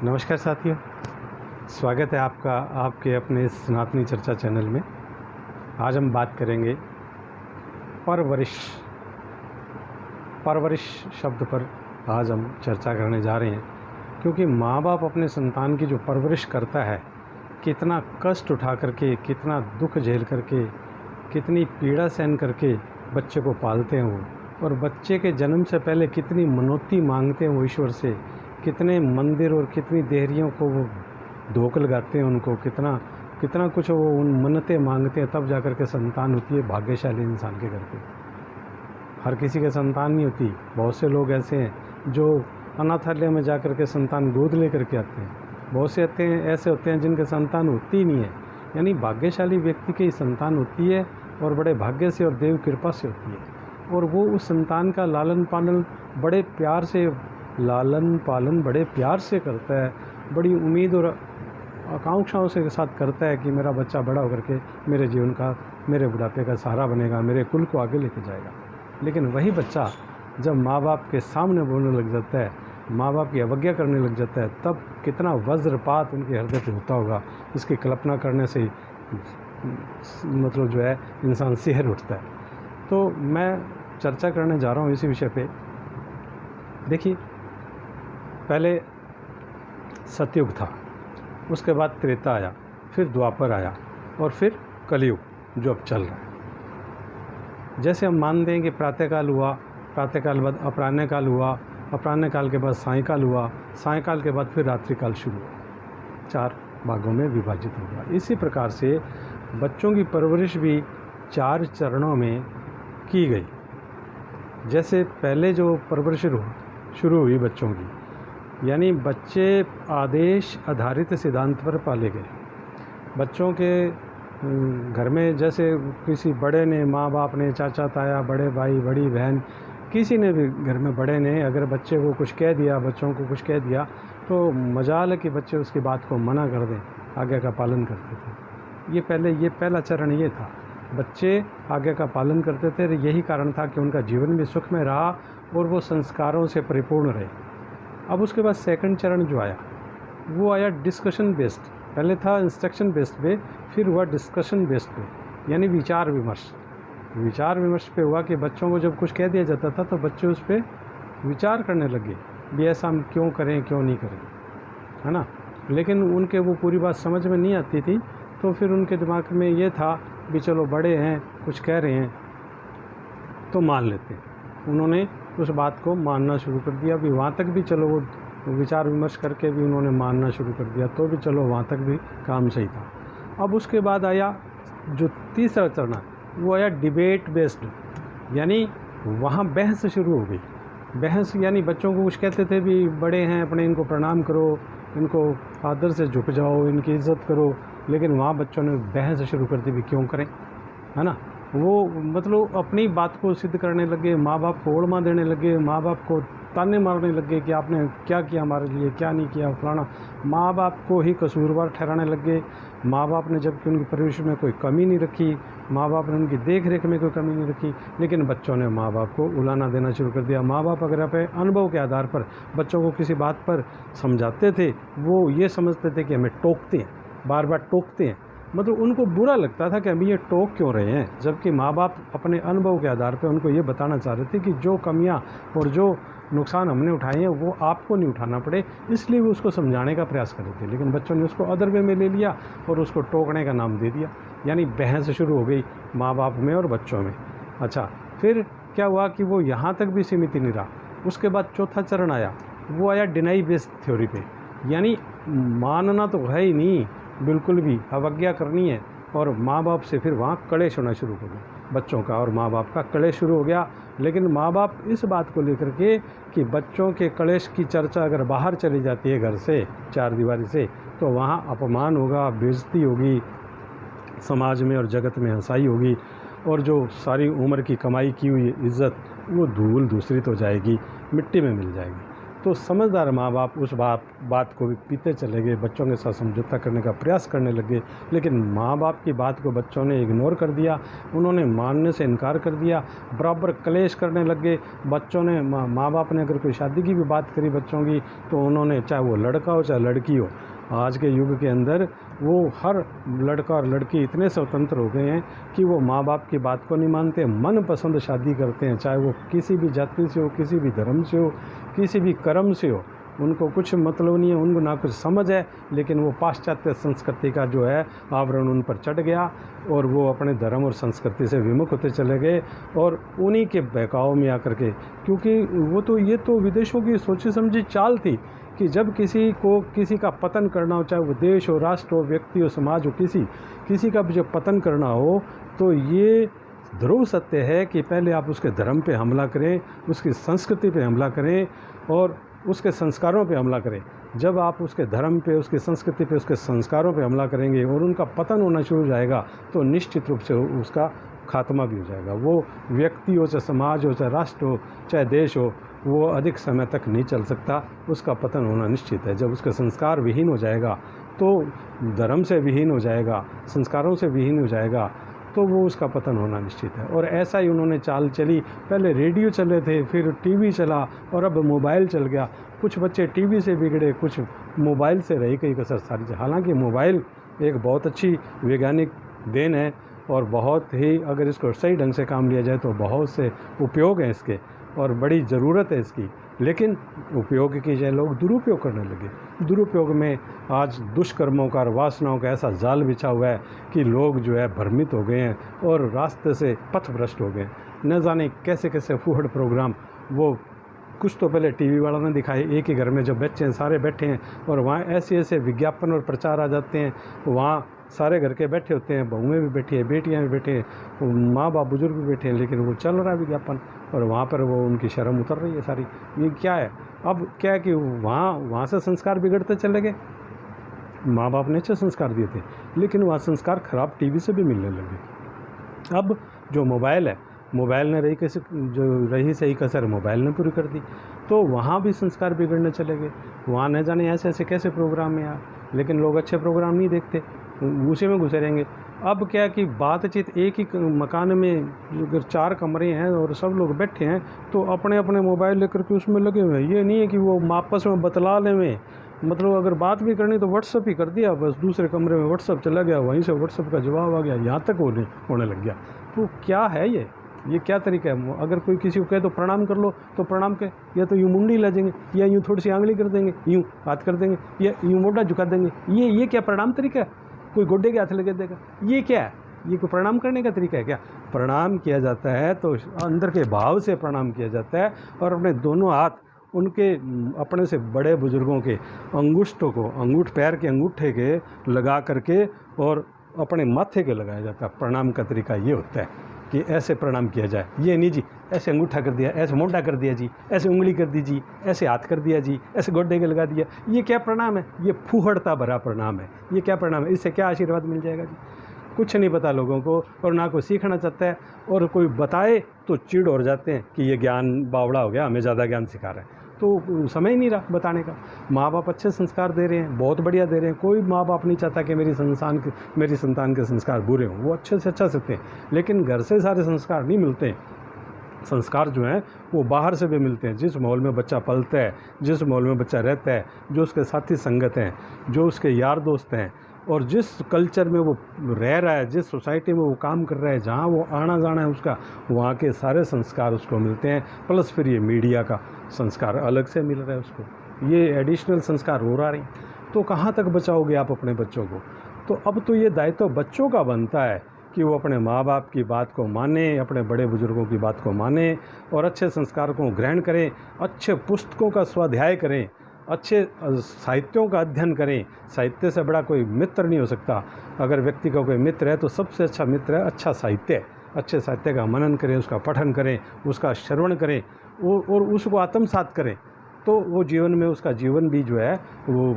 नमस्कार साथियों, स्वागत है आपका आपके अपने इस सनातनी चर्चा चैनल में। आज हम बात करेंगे परवरिश शब्द पर आज हम चर्चा करने जा रहे हैं, क्योंकि माँ बाप अपने संतान की जो परवरिश करता है, कितना कष्ट उठा करके, कितना दुख झेल करके, कितनी पीड़ा सहन करके बच्चे को पालते हैं वो, और बच्चे के जन्म से पहले कितनी मनौती मांगते हैं वो ईश्वर से, कितने मंदिर और कितनी देहरियों को वो धोख लगाते हैं उनको, कितना कुछ वो उन मन्नतें मांगते हैं, तब जाकर के संतान होती है भाग्यशाली इंसान के घर पे। हर किसी के संतान नहीं होती। बहुत से लोग ऐसे हैं जो अनाथालय में जाकर के संतान गोद लेकर के आते हैं। बहुत से ऐसे होते हैं जिनके संतान होती ही नहीं है। यानी भाग्यशाली व्यक्ति की संतान होती है और बड़े भाग्य से और देव कृपा से होती है, और वो उस संतान का लालन पालन बड़े प्यार से करता है, बड़ी उम्मीद और आकांक्षाओं से साथ करता है कि मेरा बच्चा बड़ा होकर के मेरे जीवन का, मेरे बुढ़ापे का सहारा बनेगा, मेरे कुल को आगे लेके जाएगा। लेकिन वही बच्चा जब माँ बाप के सामने बोलने लग जाता है, माँ बाप की अवज्ञा करने लग जाता है, तब कितना वज्रपात उनके हृदय पे होता होगा, इसकी कल्पना करने से मतलब जो है इंसान सिहर उठता है। तो मैं चर्चा करने जा रहा हूँ इसी विषय पे। देखिए, पहले सतयुग था, उसके बाद त्रेता आया, फिर द्वापर आया, और फिर कलयुग जो अब चल रहा है। जैसे हम मानते हैं कि प्रातःकाल हुआ, प्रातःकाल बाद अपराह्न काल हुआ, अपराह्न काल के बाद सायंकाल हुआ, सायंकाल के बाद फिर रात्रिकाल शुरू हुआ, 4 भागों में विभाजित हो गया। इसी प्रकार से बच्चों की परवरिश भी 4 चरणों में की गई। जैसे पहले जो परवरिश शुरू हुई बच्चों की, यानी बच्चे आदेश आधारित सिद्धांत पर पाले गए। बच्चों के घर में जैसे किसी बड़े ने, माँ बाप ने, चाचा ताया, बड़े भाई, बड़ी बहन, किसी ने भी घर में बड़े ने अगर बच्चे को कुछ कह दिया, बच्चों को कुछ कह दिया, तो मजाल है कि बच्चे उसकी बात को मना कर दें, आज्ञा का पालन करते थे। ये पहला चरण ये था, बच्चे आज्ञा का पालन करते थे। यही कारण था कि उनका जीवन भी सुख में रहा और वो संस्कारों से परिपूर्ण रहे। अब उसके बाद सेकंड चरण जो आया, वो आया डिस्कशन बेस्ड। पहले था इंस्ट्रक्शन बेस्ड पे, फिर हुआ डिस्कशन बेस्ड पे, यानी विचार विमर्श पे हुआ कि बच्चों को जब कुछ कह दिया जाता था तो बच्चे उस पर विचार करने लगे भी ऐसा हम क्यों करें, क्यों नहीं करें, है ना। लेकिन उनके वो पूरी बात समझ में नहीं आती थी, तो फिर उनके दिमाग में ये था भी चलो बड़े हैं, कुछ कह रहे हैं तो मान लेते हैं। उन्होंने उस बात को मानना शुरू कर दिया। भी वहाँ तक भी चलो वो विचार विमर्श करके भी उन्होंने मानना शुरू कर दिया, तो भी चलो वहाँ तक भी काम सही था। अब उसके बाद आया जो तीसरा चरण, वो आया डिबेट बेस्ड, यानी वहाँ बहस शुरू हो गई। बहस यानी बच्चों को कुछ कहते थे भी बड़े हैं अपने, इनको प्रणाम करो, इनको आदर से झुक जाओ, इनकी इज्जत करो, लेकिन वहाँ बच्चों ने बहस शुरू कर दी भी क्यों करें, है ना। वो मतलब अपनी बात को सिद्ध करने लगे, माँ बाप को ओड़मा देने लगे, माँ बाप को ताने मारने लगे कि आपने क्या किया हमारे लिए, क्या नहीं किया, फलाना। माँ बाप को ही कसूरवार ठहराने लगे। माँ बाप ने जबकि उनकी परवरिश में कोई कमी नहीं रखी, माँ बाप ने उनकी देख रेख में कोई कमी नहीं रखी, लेकिन बच्चों ने माँ बाप को उलाना देना शुरू कर दिया। माँ बाप अगर अपने अनुभव के आधार पर बच्चों को किसी बात पर समझाते थे, वो ये समझते थे कि हमें टोकते हैं, बार बार टोकते हैं। मतलब उनको बुरा लगता था कि हम ये टोक क्यों रहे हैं, जबकि माँ बाप अपने अनुभव के आधार पर उनको ये बताना चाह रहे थे कि जो कमियाँ और जो नुकसान हमने उठाए हैं वो आपको नहीं उठाना पड़े, इसलिए वो उसको समझाने का प्रयास कर रहे थे। लेकिन बच्चों ने उसको अदर वे में ले लिया और उसको टोकने का नाम दे दिया, यानी बहस शुरू हो गई माँ बाप में और बच्चों में। अच्छा, फिर क्या हुआ कि वो यहाँ तक भी सीमित नहीं रहा। उसके बाद चौथा चरण आया, वो आया डिनाई बेस्ड थ्योरी पे, यानी मानना तो है ही नहीं, बिल्कुल भी अवज्ञा करनी है, और माँ बाप से फिर वहाँ कलेश होना शुरू हो गया। बच्चों का और माँ बाप का कलेश शुरू हो गया। लेकिन माँ बाप इस बात को लेकर के कि बच्चों के कलेश की चर्चा अगर बाहर चली जाती है घर से, 4 दीवारी से, तो वहाँ अपमान होगा, बेइज्जती होगी समाज में और जगत में, हंसाई होगी, और जो सारी उम्र की कमाई की हुई इज़्ज़त वो धूल दूसरी तो जाएगी, मिट्टी में मिल जाएगी। तो समझदार माँ बाप उस बात को भी पीते चले गए, बच्चों के साथ समझौता करने का प्रयास करने लगे। लेकिन माँ बाप की बात को बच्चों ने इग्नोर कर दिया, उन्होंने मानने से इनकार कर दिया, बराबर क्लेश करने लगे। बच्चों ने माँ बाप ने अगर कोई शादी की भी बात करी बच्चों की, तो उन्होंने, चाहे वो लड़का हो चाहे लड़की हो, आज के युग के अंदर वो हर लड़का और लड़की इतने स्वतंत्र हो गए हैं कि वो माँ बाप की बात को नहीं मानते, मन पसंद शादी करते हैं, चाहे वो किसी भी जाति से हो, किसी भी धर्म से हो, किसी भी कर्म से हो। उनको कुछ मतलब नहीं है, उनको ना कुछ समझ है, लेकिन वो पाश्चात्य संस्कृति का जो है आवरण उन पर चढ़ गया और वो अपने धर्म और संस्कृति से विमुख होते चले गए और उन्हीं के बहकाव में आकर के, क्योंकि वो तो ये तो विदेशों की सोची समझी चाल थी कि जब किसी का पतन करना हो, चाहे वो देश हो, राष्ट्र हो, व्यक्ति हो, समाज हो, किसी का भी जब पतन करना हो, तो ये ध्रुव सत्य है कि पहले आप उसके धर्म पे हमला करें, उसकी संस्कृति पे हमला करें और उसके संस्कारों पे हमला करें। जब आप उसके धर्म पे, उसकी संस्कृति पे, उसके संस्कारों पे हमला करेंगे और उनका पतन होना शुरू हो जाएगा, तो निश्चित रूप से उसका खात्मा भी हो जाएगा। वो व्यक्ति हो, चाहे समाज हो, चाहे राष्ट्र हो, चाहे देश हो, वो अधिक समय तक नहीं चल सकता, उसका पतन होना निश्चित है। जब उसके संस्कार विहीन हो जाएगा, तो धर्म से विहीन हो जाएगा, संस्कारों से विहीन हो जाएगा, तो वो उसका पतन होना निश्चित है। और ऐसा ही उन्होंने चाल चली। पहले रेडियो चले थे, फिर टीवी चला और अब मोबाइल चल गया। कुछ बच्चे टीवी से बिगड़े, कुछ मोबाइल से रही गई कसर सारी। हालांकि मोबाइल एक बहुत अच्छी वैज्ञानिक देन है और बहुत ही, अगर इसको सही ढंग से काम लिया जाए तो बहुत से उपयोग हैं इसके और बड़ी ज़रूरत है इसकी। लेकिन उपयोग की जगह लोग दुरुपयोग करने लगे। दुरुपयोग में आज दुष्कर्मों का और वासनाओं का ऐसा जाल बिछा हुआ है कि लोग जो है भ्रमित हो गए हैं और रास्ते से पथभ्रष्ट हो गए। न जाने कैसे कैसे फूहड़ प्रोग्राम, वो कुछ तो पहले टीवी वाला ने दिखाए, एक ही घर में जो बच्चे हैं सारे बैठे हैं और वहाँ ऐसे ऐसे विज्ञापन और प्रचार आ जाते हैं। वहाँ सारे घर के बैठे होते हैं, बहुएँ भी बैठी हैं, बेटियाँ भी बैठे हैं, माँ बाप बुजुर्ग भी बैठे हैं, लेकिन वो चल रहा है विज्ञापन और वहाँ पर वो उनकी शर्म उतर रही है सारी। ये क्या है? अब क्या है कि वहाँ से संस्कार बिगड़ते चले गए। माँ बाप ने अच्छे संस्कार दिए थे, लेकिन वहाँ संस्कार खराब टीवी से भी मिलने लगे। अब जो मोबाइल है, मोबाइल ने रही सही कसर मोबाइल ने पूरी कर दी, तो वहाँ भी संस्कार बिगड़ने चले गए। वहाँ न जाने ऐसे ऐसे कैसे प्रोग्राम है यार, लेकिन लोग अच्छे प्रोग्राम नहीं देखते, उसी में घुसे रहेंगे। अब क्या कि बातचीत, एक ही मकान में अगर 4 कमरे हैं और सब लोग बैठे हैं तो अपने अपने मोबाइल लेकर के उसमें लगे हुए हैं। ये नहीं है कि वो आपस में बतला लें, मतलब अगर बात भी करनी तो व्हाट्सअप ही कर दिया, बस दूसरे कमरे में व्हाट्सअप चला गया, वहीं से व्हाट्सअप का जवाब आ गया, यहाँ तक होने लग गया। तो क्या है ये क्या तरीका है? अगर कोई किसी को कहे तो प्रणाम कर लो, तो प्रणाम के या तो यूँ मुंडी ला देंगे, या यूँ थोड़ी सी आंगली कर देंगे, यूँ हाथ कर देंगे, या यूँ मोटा झुका देंगे। ये क्या प्रणाम तरीका है? कोई गोड्डे के हाथ लगा देगा, ये क्या है? ये कोई प्रणाम करने का तरीका है क्या? प्रणाम किया जाता है तो अंदर के भाव से प्रणाम किया जाता है और अपने दोनों हाथ उनके अपने से बड़े बुजुर्गों के अंगूठों को, पैर के अंगूठे के लगा करके और अपने माथे के लगाया जाता है। प्रणाम का तरीका ये होता है कि ऐसे प्रणाम किया जाए। ये नहीं जी ऐसे अंगूठा कर दिया, ऐसे मोटा कर दिया जी, ऐसे उंगली कर दी जी, ऐसे हाथ कर दिया जी, ऐसे गोड्डे के लगा दिया। ये क्या प्रणाम है? ये फूहड़ता भरा प्रणाम है। ये क्या प्रणाम है? इससे क्या आशीर्वाद मिल जाएगा जी? कुछ नहीं पता लोगों को और ना कोई सीखना चाहता है, और कोई बताए तो चिढ़ हो जाते हैं कि ये ज्ञान बावड़ा हो गया, हमें ज़्यादा ज्ञान सिखा रहा है। तो समय ही नहीं रहा बताने का। माँ बाप अच्छे संस्कार दे रहे हैं, बहुत बढ़िया दे रहे हैं। कोई माँ बाप नहीं चाहता कि मेरी संतान के संस्कार बुरे हों, वो अच्छे से अच्छा सीखते हैं। लेकिन घर से सारे संस्कार नहीं मिलते हैं। संस्कार जो हैं वो बाहर से भी मिलते हैं। जिस माहौल में बच्चा पलता है, जिस माहौल में बच्चा रहता है, जो उसके साथी संगत हैं, जो उसके यार दोस्त हैं, और जिस कल्चर में वो रह रहा है, जिस सोसाइटी में वो काम कर रहा है, जहाँ वो आना जाना है उसका, वहाँ के सारे संस्कार उसको मिलते हैं। प्लस फिर ये मीडिया का संस्कार अलग से मिल रहा है उसको, ये एडिशनल संस्कार हो रहा है। तो कहाँ तक बचाओगे आप अपने बच्चों को? तो अब तो ये दायित्व बच्चों का बनता है कि वो अपने माँ बाप की बात को माने, अपने बड़े बुजुर्गों की बात को माने और अच्छे संस्कारों को ग्रहण करें, अच्छे पुस्तकों का स्वाध्याय करें, अच्छे साहित्यों का अध्ययन करें। साहित्य से बड़ा कोई मित्र नहीं हो सकता। अगर व्यक्ति का कोई मित्र है तो सबसे अच्छा मित्र है अच्छा साहित्य। अच्छे साहित्य का मनन करें, उसका पठन करें, उसका श्रवण करें और उसको आत्मसात करें। तो वो जीवन में उसका जीवन भी जो है वो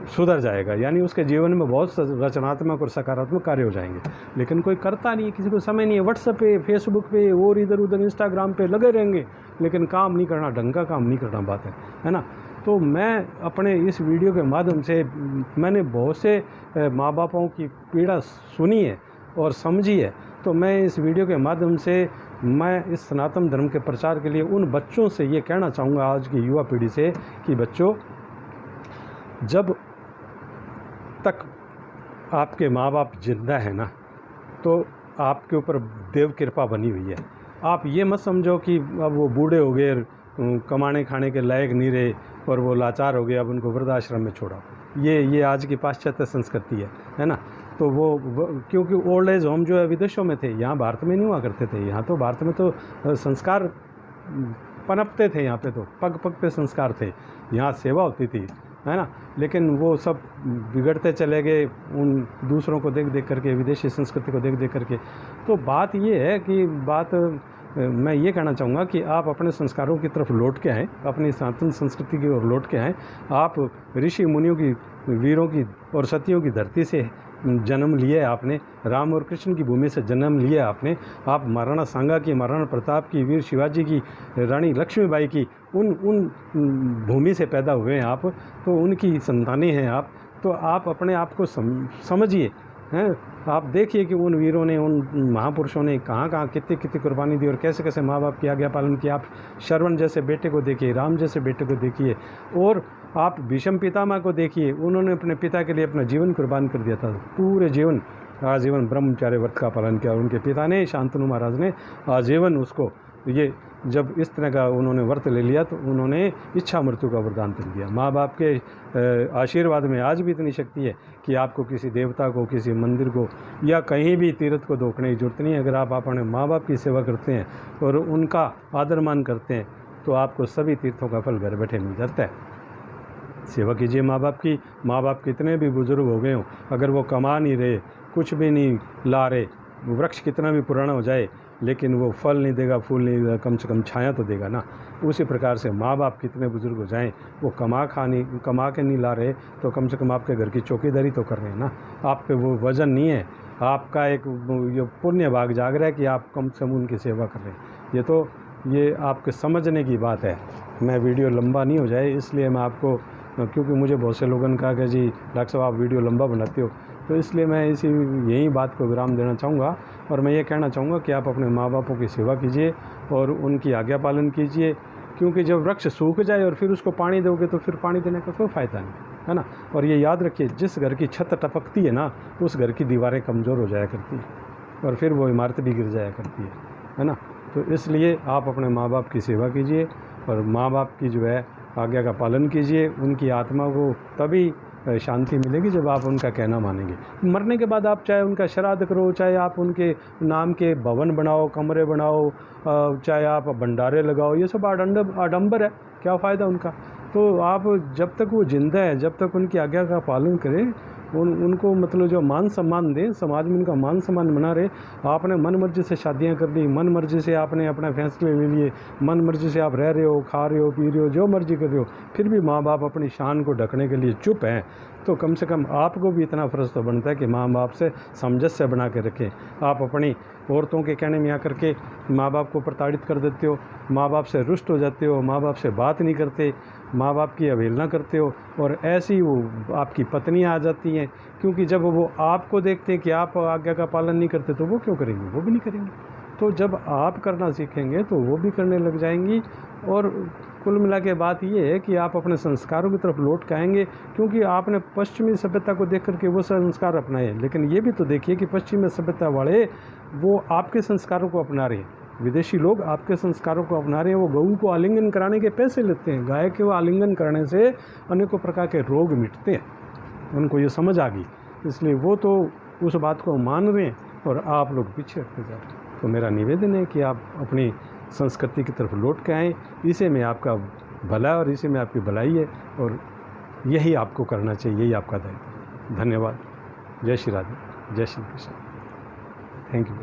सुधर जाएगा, यानी उसके जीवन में बहुत रचनात्मक और सकारात्मक कार्य हो जाएंगे। लेकिन कोई करता नहीं है, किसी को समय नहीं है, व्हाट्सएप पे, फेसबुक पे और इधर उधर इंस्टाग्राम पे लगे रहेंगे, लेकिन काम नहीं करना, ढंग का काम नहीं करना, बात है ना। तो मैं अपने इस वीडियो के माध्यम से मैंने बहुत से माँ बापों की पीड़ा सुनी है और समझी है। तो मैं इस वीडियो के माध्यम से मैं इस सनातन धर्म के प्रचार के लिए उन बच्चों से ये कहना चाहूँगा, आज की युवा पीढ़ी से, कि बच्चों, जब तक आपके माँ बाप जिंदा है ना, तो आपके ऊपर देव कृपा बनी हुई है। आप ये मत समझो कि अब वो बूढ़े हो गए, कमाने खाने के लायक नहीं रहे और वो लाचार हो गए, अब उनको वृद्धाश्रम में छोड़ा। ये आज की पाश्चात्य संस्कृति है ना। तो वो क्योंकि ओल्ड एज होम जो है विदेशों में थे, यहाँ भारत में नहीं हुआ करते थे। यहाँ तो भारत में तो संस्कार पनपते थे, यहाँ पे तो पग पग पे संस्कार थे, यहाँ सेवा होती थी, है ना। लेकिन वो सब बिगड़ते चले गए उन दूसरों को देख देख करके, विदेशी संस्कृति को देख देख करके। तो बात ये है कि मैं ये कहना चाहूँगा कि आप अपने संस्कारों की तरफ लौट के आएँ, अपनी सनातन संस्कृति की ओर लौट के आएँ। आप ऋषि मुनियों की, वीरों की और सतियों की धरती से जन्म लिए आपने, राम और कृष्ण की भूमि से जन्म लिया आपने। आप महाराणा सांगा की, महाराणा प्रताप की, वीर शिवाजी की, रानी लक्ष्मीबाई की उन भूमि से पैदा हुए हैं आप, तो उनकी संतानें हैं आप। तो आप अपने आप को समझिए, हैं। आप देखिए कि उन वीरों ने, उन महापुरुषों ने कहाँ कहाँ कितनी कितनी कुर्बानी दी और कैसे कैसे माँ बाप की आज्ञा पालन किया। आप श्रवण जैसे बेटे को देखिए, राम जैसे बेटे को देखिए, और आप भीष्म पितामह को देखिए, उन्होंने अपने पिता के लिए अपना जीवन कुर्बान कर दिया था। पूरे जीवन, आजीवन ब्रह्मचार्य व्रत का पालन किया। उनके पिता ने, शांतनु महाराज ने, आजीवन उसको, ये जब इस तरह का उन्होंने व्रत ले लिया तो उन्होंने इच्छा मृत्यु का वरदान दे दिया। माँ बाप के आशीर्वाद में आज भी इतनी शक्ति है कि आपको किसी देवता को, किसी मंदिर को या कहीं भी तीर्थ को धोखने की जरूरत नहीं है। अगर आप अपने माँ बाप की सेवा करते हैं और उनका आदर मान करते हैं तो आपको सभी तीर्थों का फल घर बैठे मिल जाता है। सेवा कीजिए माँ बाप की। माँ बाप कितने भी बुजुर्ग हो गए हों, अगर वो कमा नहीं रहे, कुछ भी नहीं ला रहे, वृक्ष कितना भी पुराना हो जाए लेकिन वो फल नहीं देगा, फूल नहीं देगा, कम से कम छाया तो देगा ना। उसी प्रकार से माँ बाप कितने बुजुर्ग हो जाएं, वो कमा के नहीं ला रहे तो कम से कम आपके घर की चौकीदारी तो कर रहे हैं ना। आप पे वो वजन नहीं है, आपका एक ये पुण्य भाग जाग रहा है कि आप कम से कम उनकी सेवा कर रहे हैं। ये आपके समझने की बात है। मैं वीडियो लंबा नहीं हो जाए इसलिए मैं आपको, क्योंकि मुझे बहुत से लोगों ने कहा कि जी डॉक्टर साहब आप वीडियो लंबा बनाते हो, तो इसलिए मैं यही बात को विराम देना चाहूँगा। और मैं ये कहना चाहूँगा कि आप अपने माँ बापों की सेवा कीजिए और उनकी आज्ञा पालन कीजिए, क्योंकि जब वृक्ष सूख जाए और फिर उसको पानी दोगे तो फिर पानी देने का कोई फ़ायदा नहीं है ना। और ये याद रखिए, जिस घर की छत टपकती है ना, उस घर की दीवारें कमज़ोर हो जाया करती है और फिर वो इमारत भी गिर जाया करती है ना। तो इसलिए आप अपने माँ बाप की सेवा कीजिए और माँ बाप की जो है आज्ञा का पालन कीजिए। उनकी आत्मा को तभी शांति मिलेगी जब आप उनका कहना मानेंगे। मरने के बाद आप चाहे उनका श्राद्ध करो, चाहे आप उनके नाम के भवन बनाओ, कमरे बनाओ, चाहे आप भंडारे लगाओ, ये सब आडंबर है, क्या फ़ायदा उनका। तो आप जब तक वो जिंदा है, जब तक उनकी आज्ञा का पालन करें, उनको मतलब जो मान सम्मान दें, समाज में उनका मान सम्मान बना रहे। आपने मन मर्जी से शादियां कर ली, मन मर्जी से आपने अपने फैसले ले लिए, मन मर्जी से आप रह रहे हो, खा रहे हो, पी रहे हो, जो मर्जी कर रहे हो, फिर भी माँ बाप अपनी शान को ढकने के लिए चुप हैं, तो कम से कम आपको भी इतना फ़र्ज़ तो बनता है कि माँ बाप से सामंजस्य बना के रखें। आप अपनी औरतों के कहने में आकर के माँ बाप को प्रताड़ित कर देते हो, माँ बाप से रुष्ट हो जाते हो, माँ बाप से बात नहीं करते, माँ बाप की अवहेलना करते हो, और ऐसी वो आपकी पत्नियाँ आ जाती हैं, क्योंकि जब वो आपको देखते हैं कि आप आज्ञा का पालन नहीं करते तो वो क्यों करेंगे, वो भी नहीं करेंगे। तो जब आप करना सीखेंगे तो वो भी करने लग जाएंगी। और कुल मिला के बात ये है कि आप अपने संस्कारों की तरफ लौट के आएंगे, क्योंकि आपने पश्चिमी सभ्यता को देख करके वो संस्कार अपनाए, लेकिन ये भी तो देखिए कि पश्चिमी सभ्यता वाले वो आपके संस्कारों को अपना रहे हैं। विदेशी लोग आपके संस्कारों को अपना रहे हैं। वो गऊ को आलिंगन कराने के पैसे लेते हैं, गाय के वो आलिंगन करने से अनेकों प्रकार के रोग मिटते हैं, उनको ये समझ आ गई, इसलिए वो तो उस बात को मान रहे हैं और आप लोग पीछे हटते जा रहे हैं। तो मेरा निवेदन है कि आप अपनी संस्कृति की तरफ लौट के आएँ, इसी में आपका भला है और इसी में आपकी भलाई है, और यही आपको करना चाहिए, यही आपका दायित्व है। धन्यवाद। जय श्री राधे, जय श्री कृष्ण। Thank you.